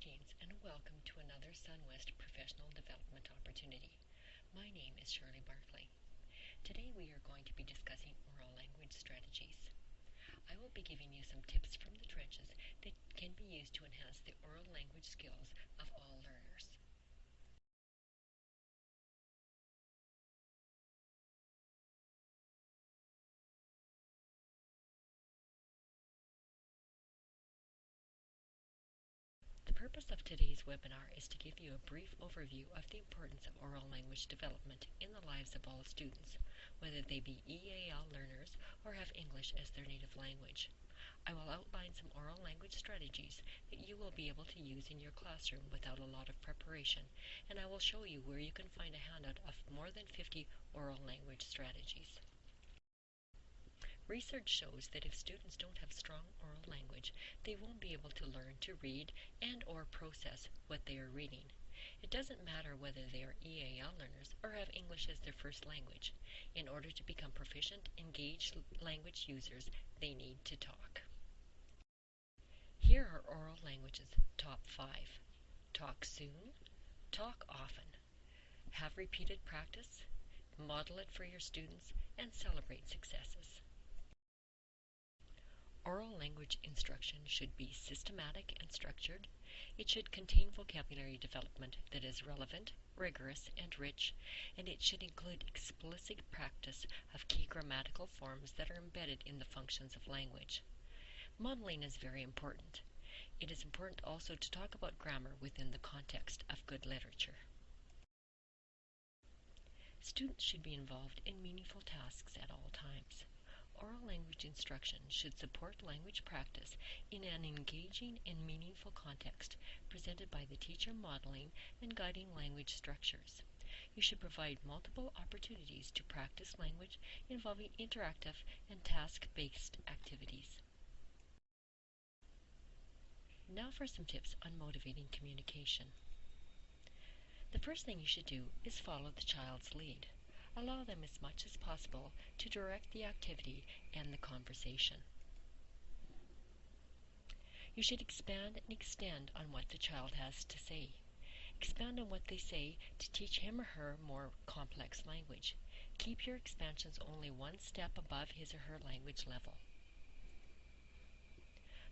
James, and welcome to another SunWest Professional Development Opportunity. My name is Shirley Barclay. Today we are going to be discussing oral language strategies. I will be giving you some tips from the trenches that can be used to enhance the oral language skills of all learners. The purpose of today's webinar is to give you a brief overview of the importance of oral language development in the lives of all students, whether they be EAL learners or have English as their native language. I will outline some oral language strategies that you will be able to use in your classroom without a lot of preparation, and I will show you where you can find a handout of more than 50 oral language strategies. Research shows that if students don't have strong oral language, they won't be able to learn to read and/or process what they are reading. It doesn't matter whether they are EAL learners or have English as their first language. In order to become proficient, engaged language users, they need to talk. Here are oral languages top 5. Talk soon, talk often, have repeated practice, model it for your students, and celebrate successes. Oral language instruction should be systematic and structured. It should contain vocabulary development that is relevant, rigorous, and rich, and it should include explicit practice of key grammatical forms that are embedded in the functions of language. Modeling is very important. It is important also to talk about grammar within the context of good literature. Students should be involved in meaningful tasks at all times. Oral language instruction should support language practice in an engaging and meaningful context presented by the teacher modeling and guiding language structures. You should provide multiple opportunities to practice language involving interactive and task-based activities. Now for some tips on motivating communication. The first thing you should do is follow the child's lead. Allow them as much as possible to direct the activity and the conversation. You should expand and extend on what the child has to say. Expand on what they say to teach him or her more complex language. Keep your expansions only one step above his or her language level.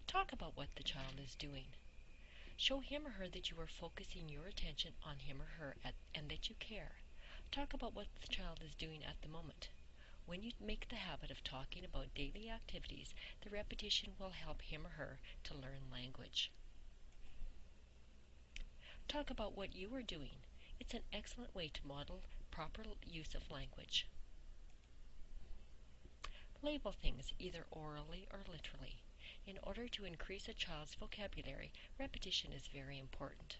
Talk about what the child is doing. Show him or her that you are focusing your attention on him or her and that you care. Talk about what the child is doing at the moment. When you make the habit of talking about daily activities, the repetition will help him or her to learn language. Talk about what you are doing. It's an excellent way to model proper use of language. Label things either orally or literally. In order to increase a child's vocabulary, repetition is very important.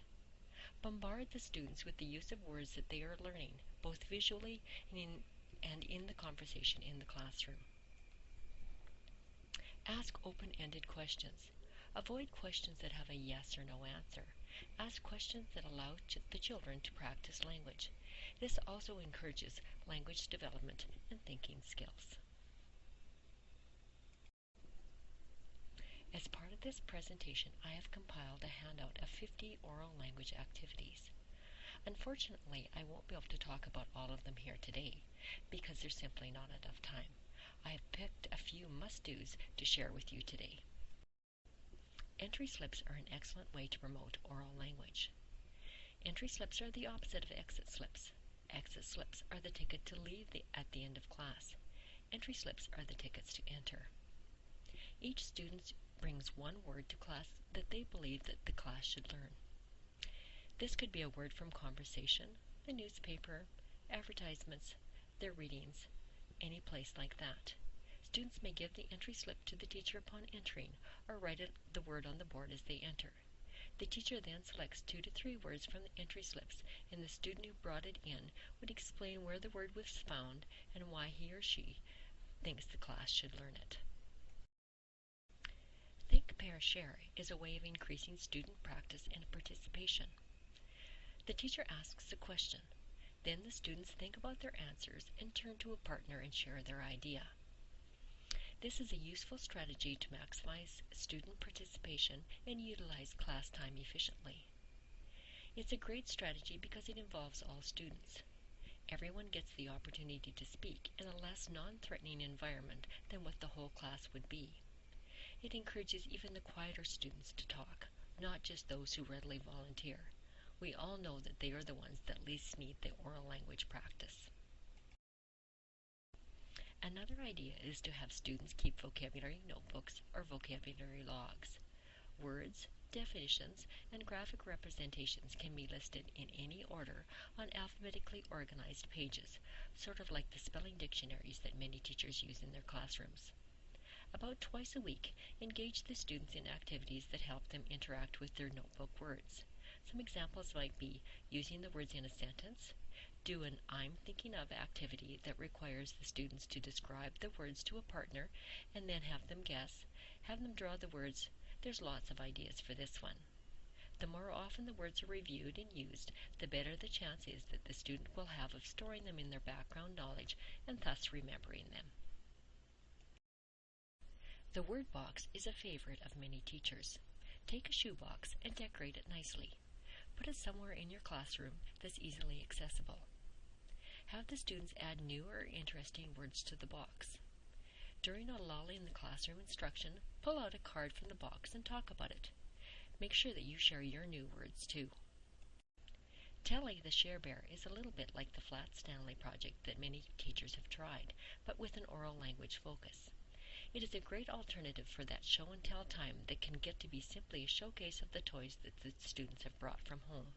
Bombard the students with the use of words that they are learning, both visually and in the conversation in the classroom. Ask open-ended questions. Avoid questions that have a yes or no answer. Ask questions that allow the children to practice language. This also encourages language development and thinking skills. As part of this presentation, I have compiled a handout of 50 oral language activities. Unfortunately, I won't be able to talk about all of them here today because there's simply not enough time. I have picked a few must-dos to share with you today. Entry slips are an excellent way to promote oral language. Entry slips are the opposite of exit slips. Exit slips are the ticket to leave at the end of class. Entry slips are the tickets to enter. Each student brings one word to class that they believe that the class should learn. This could be a word from conversation, the newspaper, advertisements, their readings, any place like that. Students may give the entry slip to the teacher upon entering or write the word on the board as they enter. The teacher then selects 2 to 3 words from the entry slips, and the student who brought it in would explain where the word was found and why he or she thinks the class should learn it. Think, Pair, Share is a way of increasing student practice and participation. The teacher asks a question. Then the students think about their answers and turn to a partner and share their idea. This is a useful strategy to maximize student participation and utilize class time efficiently. It's a great strategy because it involves all students. Everyone gets the opportunity to speak in a less non-threatening environment than what the whole class would be. It encourages even the quieter students to talk, not just those who readily volunteer. We all know that they are the ones that least need the oral language practice. Another idea is to have students keep vocabulary notebooks or vocabulary logs. Words, definitions, and graphic representations can be listed in any order on alphabetically organized pages, sort of like the spelling dictionaries that many teachers use in their classrooms. About twice a week, engage the students in activities that help them interact with their notebook words. Some examples might be using the words in a sentence, do an I'm thinking of activity that requires the students to describe the words to a partner and then have them guess, have them draw the words. There's lots of ideas for this one. The more often the words are reviewed and used, the better the chance is that the student will have of storing them in their background knowledge and thus remembering them. The word box is a favorite of many teachers. Take a shoebox and decorate it nicely. Put it somewhere in your classroom that's easily accessible. Have the students add new or interesting words to the box. During a lull in the classroom instruction, pull out a card from the box and talk about it. Make sure that you share your new words too. Telly the Share Bear is a little bit like the Flat Stanley project that many teachers have tried, but with an oral language focus. It is a great alternative for that show and tell time that can get to be simply a showcase of the toys that the students have brought from home.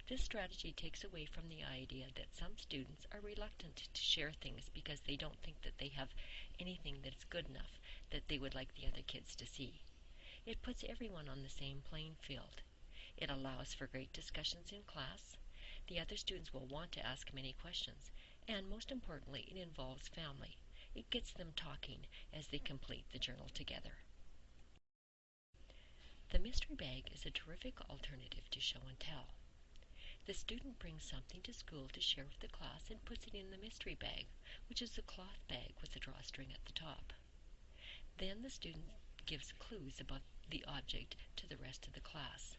This strategy takes away from the idea that some students are reluctant to share things because they don't think that they have anything that's good enough that they would like the other kids to see. It puts everyone on the same playing field. It allows for great discussions in class. The other students will want to ask many questions, and most importantly, it involves family. It gets them talking as they complete the journal together. The mystery bag is a terrific alternative to show and tell. The student brings something to school to share with the class and puts it in the mystery bag, which is a cloth bag with a drawstring at the top. Then the student gives clues about the object to the rest of the class.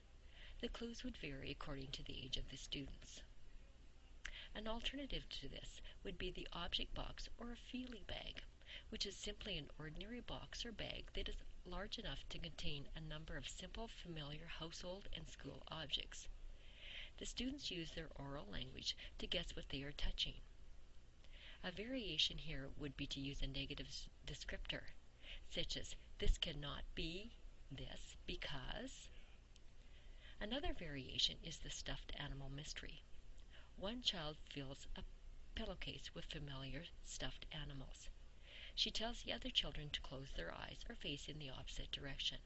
The clues would vary according to the age of the students. An alternative to this would be the object box or a feely bag, which is simply an ordinary box or bag that is large enough to contain a number of simple, familiar household and school objects. The students use their oral language to guess what they are touching. A variation here would be to use a negative descriptor, such as, this cannot be this because. Another variation is the stuffed animal mystery. One child fills a pillowcase with familiar stuffed animals. She tells the other children to close their eyes or face in the opposite direction.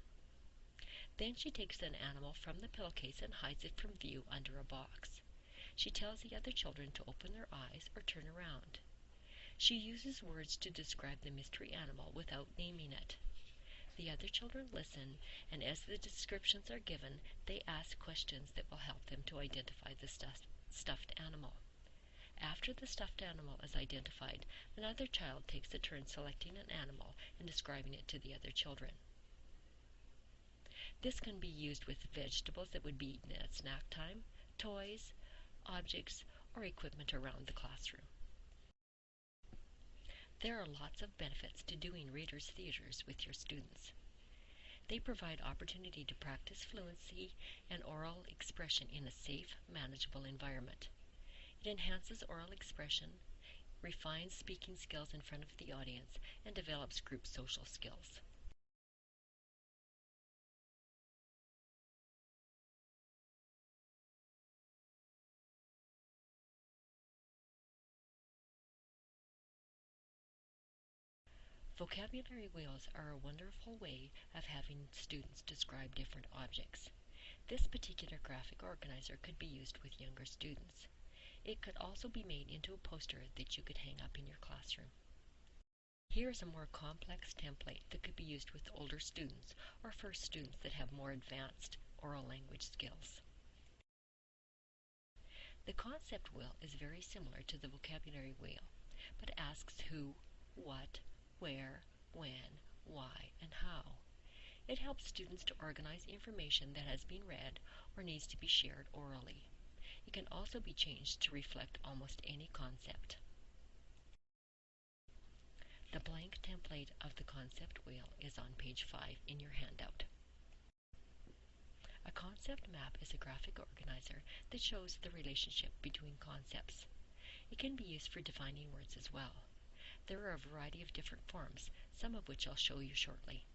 Then she takes an animal from the pillowcase and hides it from view under a box. She tells the other children to open their eyes or turn around. She uses words to describe the mystery animal without naming it. The other children listen, and as the descriptions are given, they ask questions that will help them to identify the stuffed animal. After the stuffed animal is identified, another child takes a turn selecting an animal and describing it to the other children. This can be used with vegetables that would be eaten at snack time, toys, objects, or equipment around the classroom. There are lots of benefits to doing readers' theaters with your students. They provide opportunity to practice fluency and oral expression in a safe, manageable environment. It enhances oral expression, refines speaking skills in front of the audience, and develops group social skills. Vocabulary wheels are a wonderful way of having students describe different objects. This particular graphic organizer could be used with younger students. It could also be made into a poster that you could hang up in your classroom. Here is a more complex template that could be used with older students or for students that have more advanced oral language skills. The concept wheel is very similar to the vocabulary wheel, but asks who, what, where, when, why, and how. It helps students to organize information that has been read or needs to be shared orally. It can also be changed to reflect almost any concept. The blank template of the concept wheel is on page 5 in your handout. A concept map is a graphic organizer that shows the relationship between concepts. It can be used for defining words as well. There are a variety of different forms, some of which I'll show you shortly.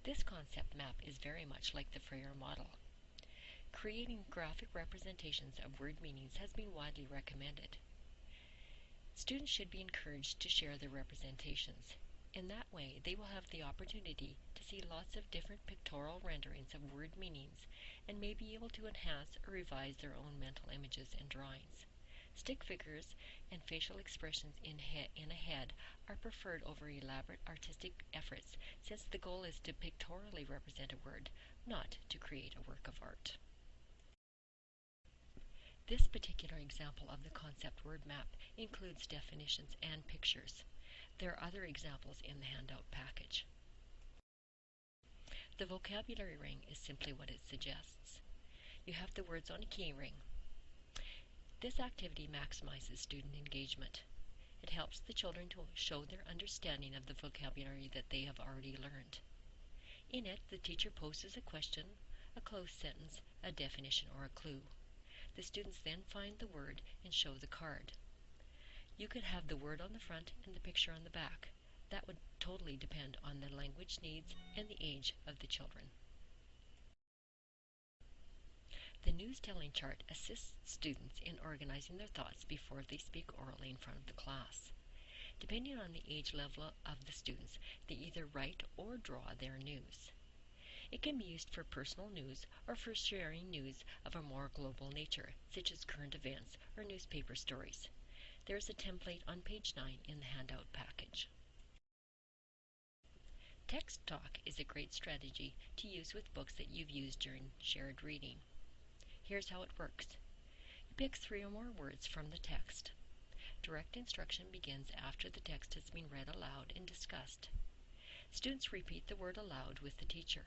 This concept map is very much like the Freyer model. Creating graphic representations of word meanings has been widely recommended. Students should be encouraged to share their representations. In that way, they will have the opportunity to see lots of different pictorial renderings of word meanings and may be able to enhance or revise their own mental images and drawings. Stick figures and facial expressions in a head are preferred over elaborate artistic efforts, since the goal is to pictorially represent a word, not to create a work of art. This particular example of the concept word map includes definitions and pictures. There are other examples in the handout package. The vocabulary ring is simply what it suggests. You have the words on a key ring. This activity maximizes student engagement. It helps the children to show their understanding of the vocabulary that they have already learned. In it, the teacher poses a question, a closed sentence, a definition, or a clue. The students then find the word and show the card. You could have the word on the front and the picture on the back. That would totally depend on the language needs and the age of the children. The news-telling chart assists students in organizing their thoughts before they speak orally in front of the class. Depending on the age level of the students, they either write or draw their news. It can be used for personal news or for sharing news of a more global nature, such as current events or newspaper stories. There is a template on page 9 in the handout package. Text talk is a great strategy to use with books that you've used during shared reading. Here's how it works. You pick 3 or more words from the text. Direct instruction begins after the text has been read aloud and discussed. Students repeat the word aloud with the teacher.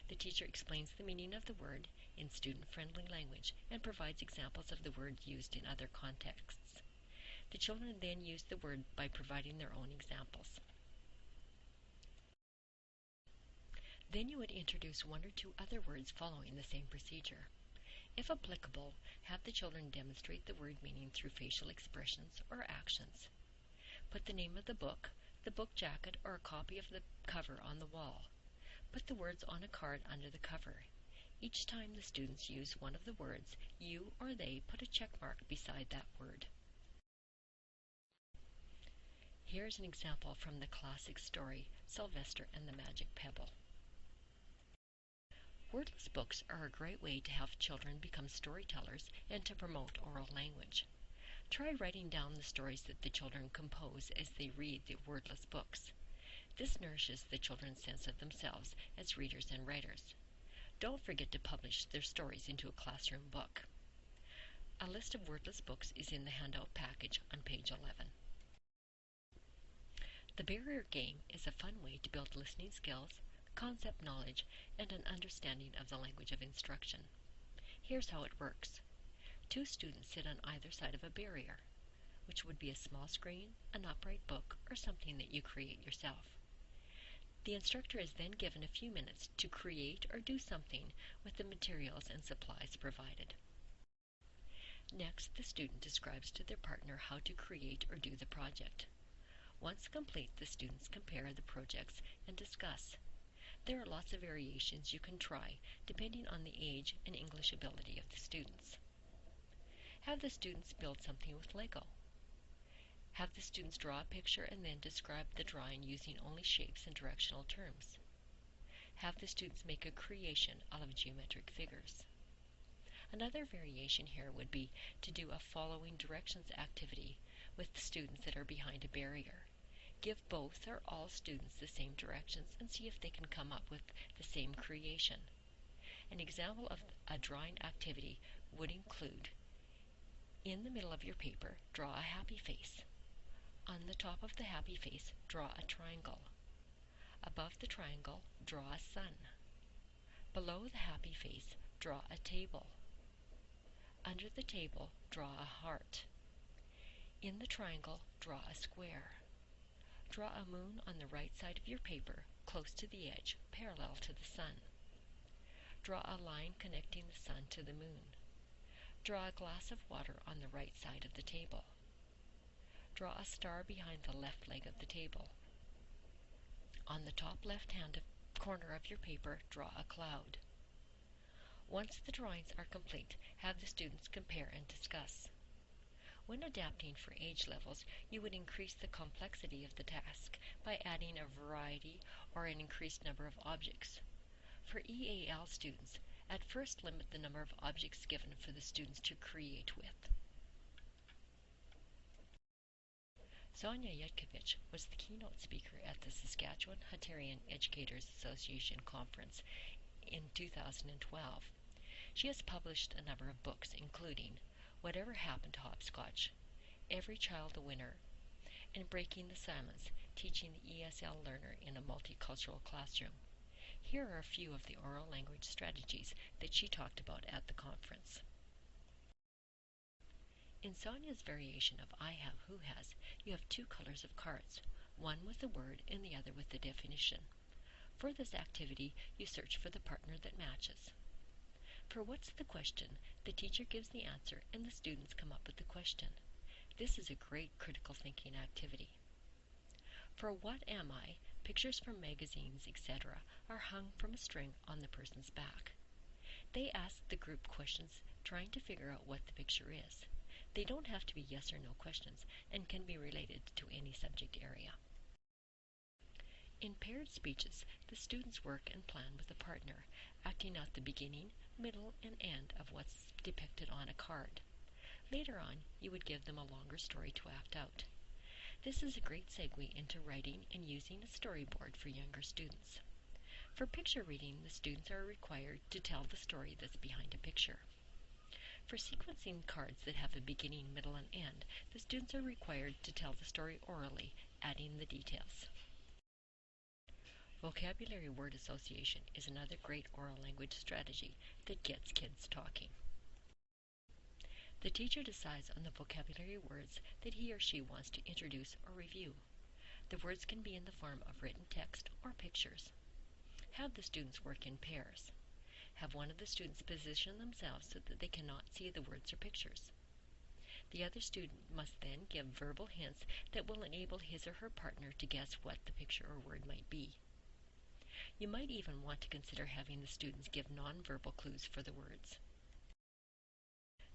The teacher explains the meaning of the word in student-friendly language and provides examples of the word used in other contexts. The children then use the word by providing their own examples. Then you would introduce 1 or 2 other words following the same procedure. If applicable, have the children demonstrate the word meaning through facial expressions or actions. Put the name of the book jacket, or a copy of the cover on the wall. Put the words on a card under the cover. Each time the students use one of the words, you or they put a check mark beside that word. Here's an example from the classic story, Sylvester and the Magic Pebble. Wordless books are a great way to help children become storytellers and to promote oral language. Try writing down the stories that the children compose as they read the wordless books. This nourishes the children's sense of themselves as readers and writers. Don't forget to publish their stories into a classroom book. A list of wordless books is in the handout package on page 11. The barrier game is a fun way to build listening skills, concept knowledge, and an understanding of the language of instruction. Here's how it works. 2 students sit on either side of a barrier, which would be a small screen, an upright book, or something that you create yourself. The instructor is then given a few minutes to create or do something with the materials and supplies provided. Next, the student describes to their partner how to create or do the project. Once complete, the students compare the projects and discuss. There are lots of variations you can try, depending on the age and English ability of the students. Have the students build something with Lego. Have the students draw a picture and then describe the drawing using only shapes and directional terms. Have the students make a creation out of geometric figures. Another variation here would be to do a following directions activity with the students that are behind a barrier. Give both or all students the same directions and see if they can come up with the same creation. An example of a drawing activity would include, in the middle of your paper, draw a happy face. On the top of the happy face, draw a triangle. Above the triangle, draw a sun. Below the happy face, draw a table. Under the table, draw a heart. In the triangle, draw a square. Draw a moon on the right side of your paper, close to the edge, parallel to the sun. Draw a line connecting the sun to the moon. Draw a glass of water on the right side of the table. Draw a star behind the left leg of the table. On the top left-hand corner of your paper, draw a cloud. Once the drawings are complete, have the students compare and discuss. When adapting for age levels, you would increase the complexity of the task by adding a variety or an increased number of objects. For EAL students, at first limit the number of objects given for the students to create with. Sonia Yudkovich was the keynote speaker at the Saskatchewan Hunterian Educators Association Conference in 2012. She has published a number of books, including Whatever Happened to Hopscotch, Every Child a Winner, and Breaking the Silence, Teaching the ESL Learner in a Multicultural Classroom. Here are a few of the oral language strategies that she talked about at the conference. In Sonia's variation of I have, who has, you have two colors of cards, one with the word and the other with the definition. For this activity, you search for the partner that matches. For what's the question, the teacher gives the answer and the students come up with the question. This is a great critical thinking activity. For what am I, pictures from magazines, etc. are hung from a string on the person's back. They ask the group questions trying to figure out what the picture is. They don't have to be yes or no questions and can be related to any subject area. In paired speeches, the students work and plan with a partner, acting out the beginning, middle, and end of what's depicted on a card. Later on, you would give them a longer story to act out. This is a great segue into writing and using a storyboard for younger students. For picture reading, the students are required to tell the story that's behind a picture. For sequencing cards that have a beginning, middle, and end, the students are required to tell the story orally, adding the details. Vocabulary word association is another great oral language strategy that gets kids talking. The teacher decides on the vocabulary words that he or she wants to introduce or review. The words can be in the form of written text or pictures. Have the students work in pairs. Have one of the students position themselves so that they cannot see the words or pictures. The other student must then give verbal hints that will enable his or her partner to guess what the picture or word might be. You might even want to consider having the students give nonverbal clues for the words.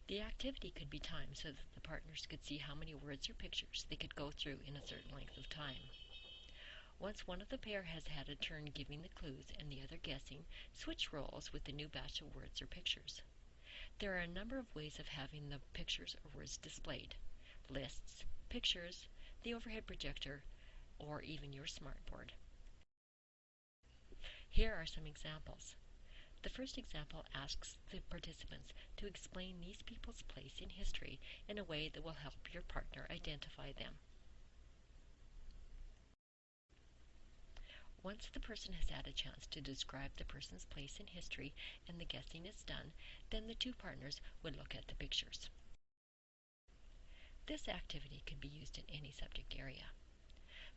The activity could be timed so that the partners could see how many words or pictures they could go through in a certain length of time. Once one of the pair has had a turn giving the clues and the other guessing, switch roles with the new batch of words or pictures. There are a number of ways of having the pictures or words displayed: lists, pictures, the overhead projector, or even your smartboard. Here are some examples. The first example asks the participants to explain these people's place in history in a way that will help your partner identify them. Once the person has had a chance to describe the person's place in history and the guessing is done, then the two partners would look at the pictures. This activity can be used in any subject area.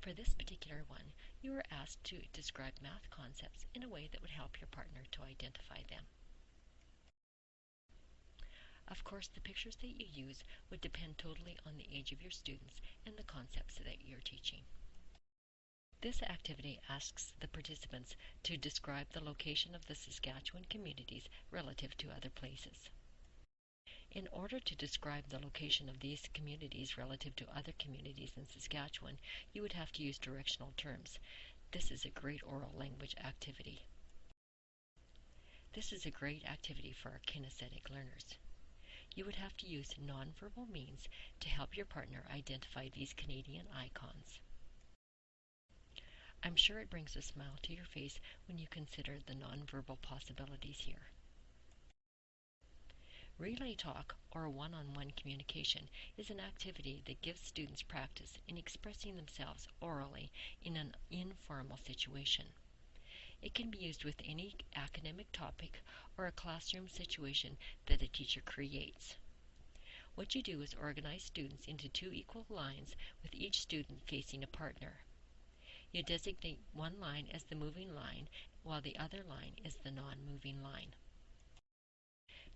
For this particular one, you are asked to describe math concepts in a way that would help your partner to identify them. Of course, the pictures that you use would depend totally on the age of your students and the concepts that you're teaching. This activity asks the participants to describe the location of the Saskatchewan communities relative to other places. In order to describe the location of these communities relative to other communities in Saskatchewan, you would have to use directional terms. This is a great oral language activity. This is a great activity for our kinesthetic learners. You would have to use nonverbal means to help your partner identify these Canadian icons. I'm sure it brings a smile to your face when you consider the nonverbal possibilities here. Relay talk, or one-on-one communication, is an activity that gives students practice in expressing themselves orally in an informal situation. It can be used with any academic topic or a classroom situation that a teacher creates. What you do is organize students into two equal lines with each student facing a partner. You designate one line as the moving line while the other line is the non-moving line.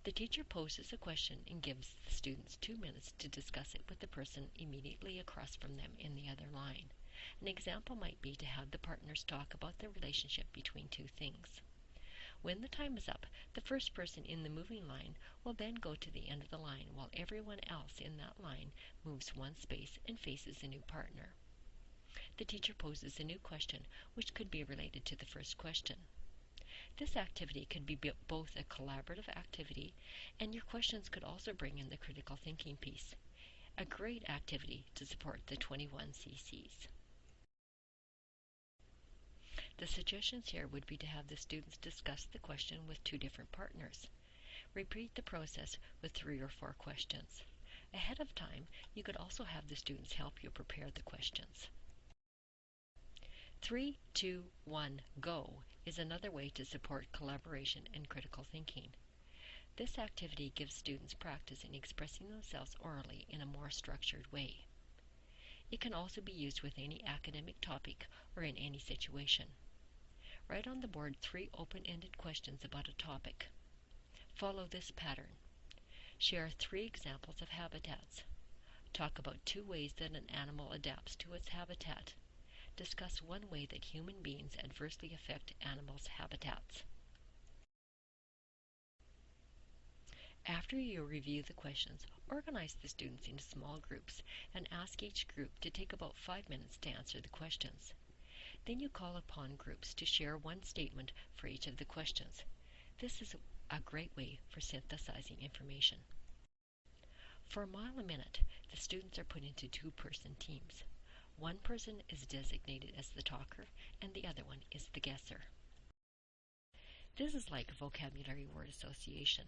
The teacher poses a question and gives the students 2 minutes to discuss it with the person immediately across from them in the other line. An example might be to have the partners talk about the relationship between two things. When the time is up, the first person in the moving line will then go to the end of the line while everyone else in that line moves one space and faces a new partner. The teacher poses a new question which could be related to the first question. This activity could be both a collaborative activity, and your questions could also bring in the critical thinking piece. A great activity to support the 21 CCs. The suggestions here would be to have the students discuss the question with two different partners. Repeat the process with 3 or 4 questions. Ahead of time, you could also have the students help you prepare the questions. 3, 2, 1, go is another way to support collaboration and critical thinking. This activity gives students practice in expressing themselves orally in a more structured way. It can also be used with any academic topic or in any situation. Write on the board 3 open-ended questions about a topic. Follow this pattern. Share 3 examples of habitats. Talk about 2 ways that an animal adapts to its habitat. Discuss 1 way that human beings adversely affect animals' habitats. After you review the questions, organize the students into small groups and ask each group to take about 5 minutes to answer the questions. Then you call upon groups to share 1 statement for each of the questions. This is a great way for synthesizing information. For a mile a minute, the students are put into 2-person teams. One person is designated as the talker and the other one is the guesser. This is like vocabulary word association.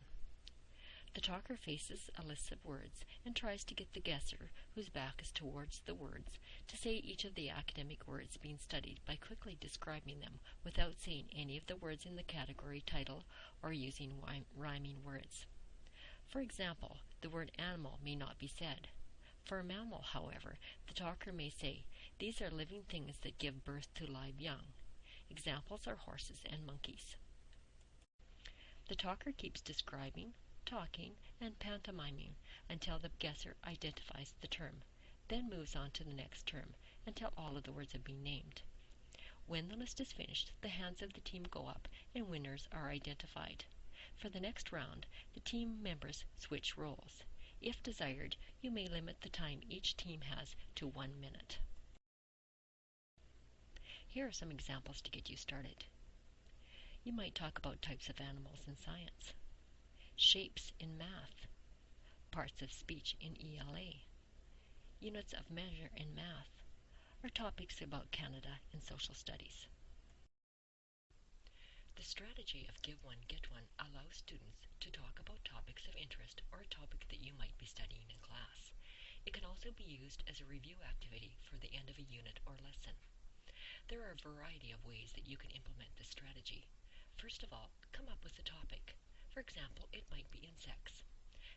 The talker faces a list of words and tries to get the guesser, whose back is towards the words, to say each of the academic words being studied by quickly describing them without saying any of the words in the category title or using rhyming words. For example, the word animal may not be said. For a mammal, however, the talker may say, "These are living things that give birth to live young." Examples are horses and monkeys. The talker keeps describing, talking, and pantomiming until the guesser identifies the term, then moves on to the next term until all of the words have been named. When the list is finished, the hands of the team go up and winners are identified. For the next round, the team members switch roles. If desired, you may limit the time each team has to 1 minute. Here are some examples to get you started. You might talk about types of animals in science, shapes in math, parts of speech in ELA, units of measure in math, or topics about Canada in social studies. The strategy of Give One, Get One allows students to talk about topics of interest or a topic that you might be studying in class. It can also be used as a review activity for the end of a unit or lesson. There are a variety of ways that you can implement this strategy. First of all, come up with a topic. For example, it might be insects.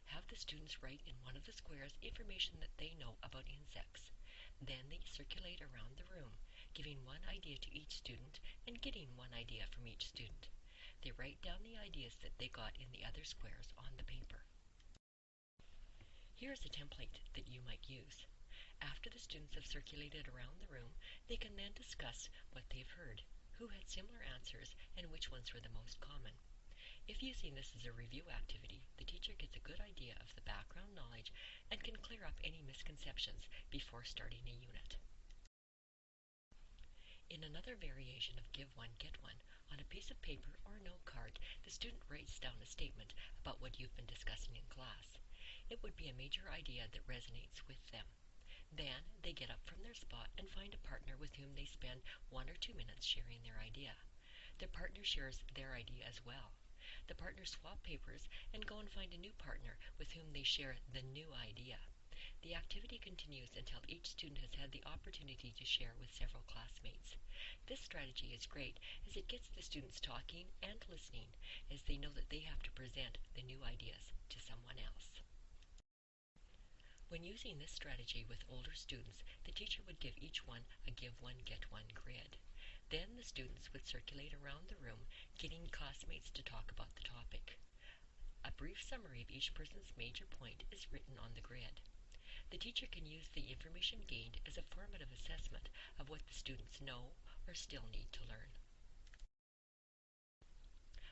Have the students write in one of the squares information that they know about insects. Then they circulate around the room, giving 1 idea to each student and getting 1 idea from each student. They write down the ideas that they got in the other squares on the paper. Here's a template that you might use. After the students have circulated around the room, they can then discuss what they've heard, who had similar answers, and which ones were the most common. If using this as a review activity, the teacher gets a good idea of the background knowledge and can clear up any misconceptions before starting a unit. In another variation of Give One, Get One, on a piece of paper or note card, the student writes down a statement about what you've been discussing in class. It would be a major idea that resonates with them. Then they get up from their spot and find a partner with whom they spend 1 or 2 minutes sharing their idea. Their partner shares their idea as well. The partners swap papers and go and find a new partner with whom they share the new idea. The activity continues until each student has had the opportunity to share with several classmates. This strategy is great as it gets the students talking and listening, as they know that they have to present the new ideas to someone else. When using this strategy with older students, the teacher would give each one a give one, get one grid. Then the students would circulate around the room, getting classmates to talk about the topic. A brief summary of each person's major point is written on the grid. The teacher can use the information gained as a formative assessment of what the students know or still need to learn.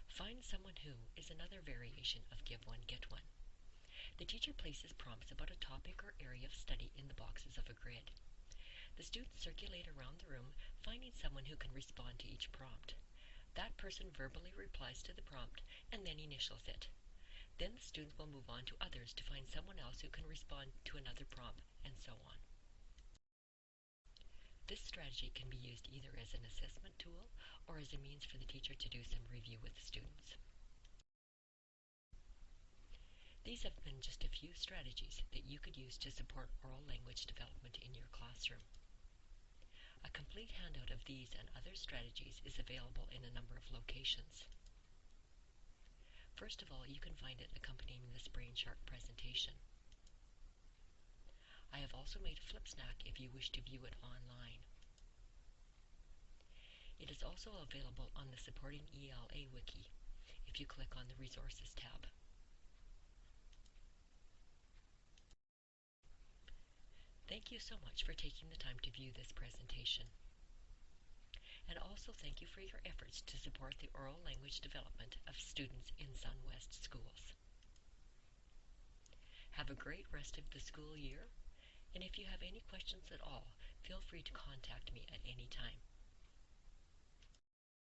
Find someone who is another variation of give one, get one. The teacher places prompts about a topic or area of study in the boxes of a grid. The students circulate around the room, finding someone who can respond to each prompt. That person verbally replies to the prompt and then initials it. Then the students will move on to others to find someone else who can respond to another prompt, and so on. This strategy can be used either as an assessment tool or as a means for the teacher to do some review with the students. These have been just a few strategies that you could use to support oral language development in your classroom. A complete handout of these and other strategies is available in a number of locations. First of all, you can find it accompanying this BrainShark presentation. I have also made a Flipsnack if you wish to view it online. It is also available on the Supporting ELA Wiki if you click on the Resources tab. Thank you so much for taking the time to view this presentation. And also thank you for your efforts to support the oral language development of students in SunWest schools. Have a great rest of the school year, and if you have any questions at all, feel free to contact me at any time.